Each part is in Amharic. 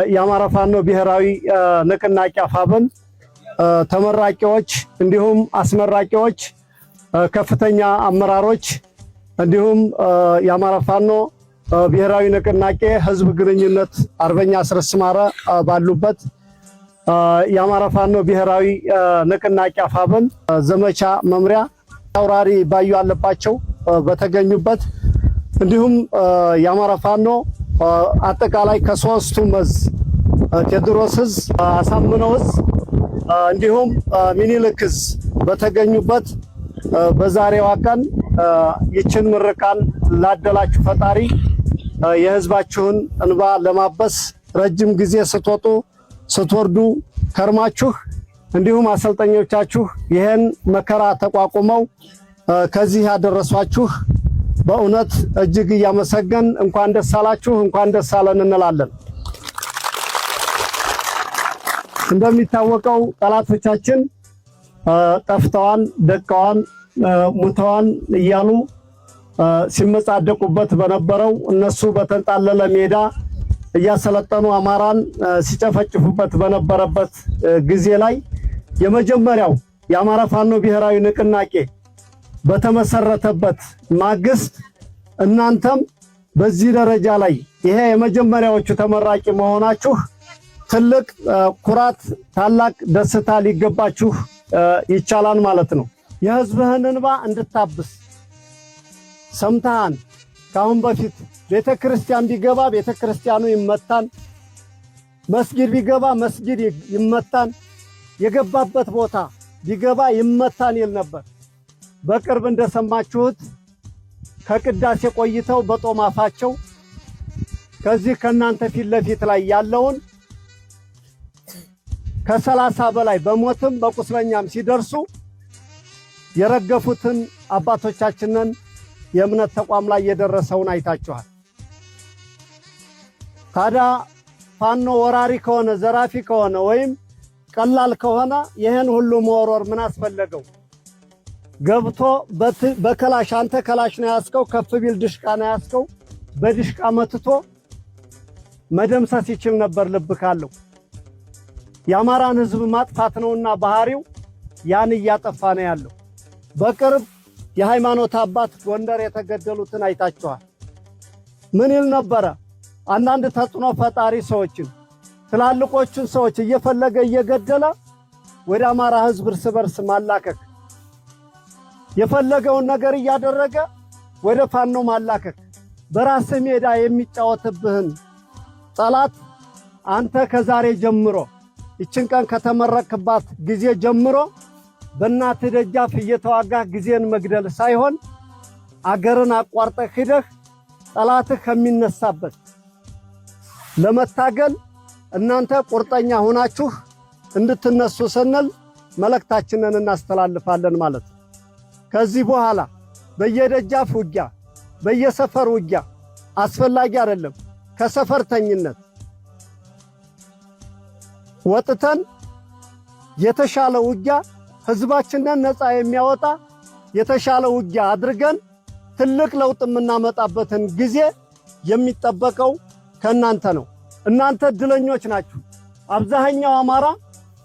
የአማራ ፋኖ ብሔራዊ ንቅናቄ አፋብን ተመራቂዎች እንዲሁም አስመራቂዎች ከፍተኛ አመራሮች እንዲሁም የአማራ ፋኖ ብሔራዊ ንቅናቄ ህዝብ ግንኙነት አርበኛ አስረስ ማረ ባሉበት የአማራ ፋኖ ብሔራዊ ንቅናቄ አፋብን ዘመቻ መምሪያ አውራሪ ባዩ አለባቸው በተገኙበት እንዲሁም የአማራ ፋኖ አጠቃላይ ከሶስቱ መዝ ቴዎድሮስዝ አሳምነውዝ እንዲሁም ሚኒልክዝ በተገኙበት በዛሬው ቀን ይችን ምርቃን ላደላችሁ ፈጣሪ የህዝባችሁን እንባ ለማበስ ረጅም ጊዜ ስትወጡ ስትወርዱ ከርማችሁ እንዲሁም አሰልጣኞቻችሁ ይሄን መከራ ተቋቁመው ከዚህ ያደረሷችሁ በእውነት እጅግ እያመሰገን እንኳን ደስ አላችሁ እንኳን ደስ አለን እንላለን። እንደሚታወቀው ጠላቶቻችን ጠፍተዋን ደቀዋን ሙተዋን እያሉ ሲመጻደቁበት በነበረው እነሱ በተንጣለለ ሜዳ እያሰለጠኑ አማራን ሲጨፈጭፉበት በነበረበት ጊዜ ላይ የመጀመሪያው የአማራ ፋኖ ብሔራዊ ንቅናቄ በተመሰረተበት ማግስት እናንተም በዚህ ደረጃ ላይ ይሄ የመጀመሪያዎቹ ተመራቂ መሆናችሁ ትልቅ ኩራት ታላቅ ደስታ ሊገባችሁ ይቻላል ማለት ነው። የህዝብህን እንባ እንድታብስ ሰምታን ካሁን በፊት ቤተክርስቲያን ቢገባ ቤተክርስቲያኑ ይመታን፣ መስጊድ ቢገባ መስጊድ ይመታን፣ የገባበት ቦታ ቢገባ ይመታን ይል ነበር። በቅርብ እንደሰማችሁት ከቅዳሴ ቆይተው በጦም አፋቸው ከዚህ ከናንተ ፊት ለፊት ላይ ያለውን ከ30 በላይ በሞትም በቁስለኛም ሲደርሱ የረገፉትን አባቶቻችንን የእምነት ተቋም ላይ የደረሰውን አይታችኋል። ታዲያ ፋኖ ወራሪ ከሆነ ዘራፊ ከሆነ ወይም ቀላል ከሆነ ይሄን ሁሉ መወርወር ምን አስፈለገው? ገብቶ በከላሽ አንተ ከላሽ ነው ያስከው፣ ከፍ ቢል ድሽቃ ነው ያስከው፣ በድሽቃ መትቶ መደምሰስ ይችል ነበር ልብ ካለው። የአማራን ህዝብ ማጥፋት ነውና ባህሪው ያን እያጠፋ ነው ያለው። በቅርብ የሃይማኖት አባት ጎንደር የተገደሉትን አይታችኋል። ምን ይል ነበረ? አንዳንድ ተጽዕኖ ፈጣሪ ሰዎችን ትላልቆቹን ሰዎች እየፈለገ እየገደለ ወደ አማራ ህዝብ እርስ በርስ ማላከክ፣ የፈለገውን ነገር እያደረገ ወደ ፋኖ ማላከክ፣ በራስ ሜዳ የሚጫወትብህን ጠላት አንተ ከዛሬ ጀምሮ ይችን ቀን ከተመረክባት ጊዜ ጀምሮ በእናት ደጃፍ እየተዋጋህ ጊዜን መግደል ሳይሆን አገርን አቋርጠህ ሄደህ ጠላትህ ከሚነሳበት ለመታገል እናንተ ቁርጠኛ ሆናችሁ እንድትነሱ ስንል መልእክታችንን እናስተላልፋለን ማለት ነው። ከዚህ በኋላ በየደጃፍ ውጊያ በየሰፈር ውጊያ አስፈላጊ አይደለም። ከሰፈርተኝነት ወጥተን የተሻለ ውጊያ ህዝባችንን ነፃ የሚያወጣ የተሻለ ውጊያ አድርገን ትልቅ ለውጥ የምናመጣበትን ጊዜ የሚጠበቀው ከናንተ ነው። እናንተ እድለኞች ናችሁ።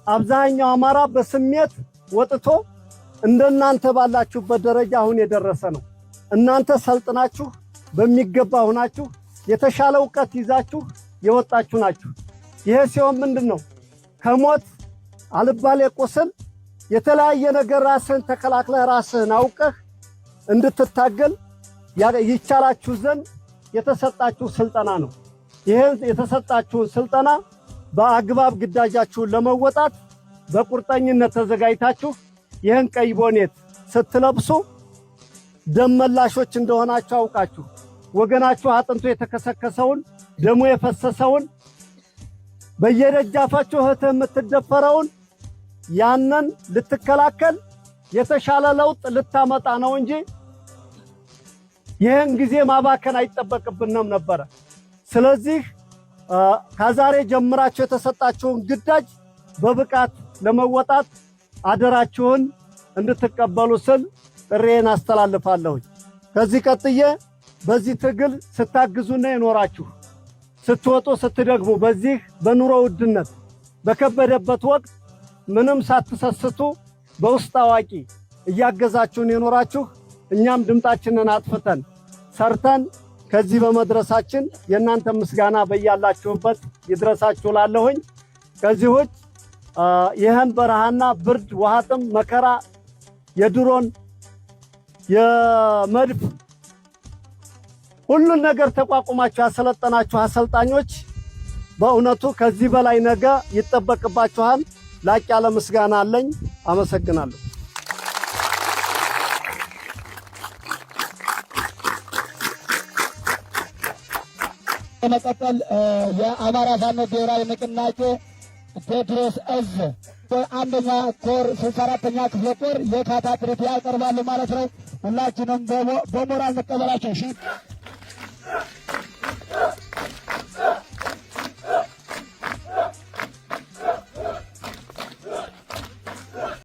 አብዛኛው አማራ በስሜት ወጥቶ እንደናንተ ባላችሁበት ደረጃ አሁን የደረሰ ነው። እናንተ ሰልጥናችሁ በሚገባ ሆናችሁ የተሻለ ዕውቀት ይዛችሁ የወጣችሁ ናችሁ። ይሄ ሲሆን ምንድነው? ከሞት አልባሌ ቁስል የተለያየ ነገር ራስን ተከላክለህ ራስህን አውቀህ እንድትታገል ይቻላችሁ ዘንድ የተሰጣችሁ ስልጠና ነው። ይሄን የተሰጣችሁን ስልጠና በአግባብ ግዳጃችሁን ለመወጣት በቁርጠኝነት ተዘጋጅታችሁ ይሄን ቀይ ቦኔት ስትለብሱ ደመላሾች እንደሆናችሁ አውቃችሁ ወገናችሁ አጥንቶ የተከሰከሰውን ደሙ የፈሰሰውን በየደጃፋችሁ እህትህ የምትደፈረውን ያንን ልትከላከል የተሻለ ለውጥ ልታመጣ ነው እንጂ ይሄን ጊዜ ማባከን አይጠበቅብንም ነበር። ስለዚህ ከዛሬ ጀምራችሁ የተሰጣችሁን ግዳጅ በብቃት ለመወጣት አደራችሁን እንድትቀበሉ ስል ጥሬን አስተላልፋለሁ። ከዚህ ቀጥዬ በዚህ ትግል ስታግዙና የኖራችሁ ስትወጡ ስትደግሙ በዚህ በኑሮ ውድነት በከበደበት ወቅት ምንም ሳትሰስቱ በውስጥ አዋቂ እያገዛችሁን የኖራችሁ እኛም ድምጣችንን አጥፍተን ሰርተን ከዚህ በመድረሳችን የእናንተ ምስጋና በያላችሁበት ይድረሳችሁ ላለሁኝ። ከዚህ ውጭ ይህን በረሃና ብርድ ውሃጥም መከራ የድሮን የመድፍ ሁሉን ነገር ተቋቁማችሁ ያሰለጠናችሁ አሰልጣኞች በእውነቱ ከዚህ በላይ ነገ ይጠበቅባችኋል። ላቅ ያለ ምስጋና አለኝ። አመሰግናለሁ። በመቀጠል የአማራ ፋኖ ብሔራዊ ንቅናቄ ቴዎድሮስ እዝ አንደኛ ኮር 64ኛ ክፍለ ጦር የካታ ትርኢት ያቀርባሉ ማለት ነው። ሁላችንም በሞራል መቀበላቸው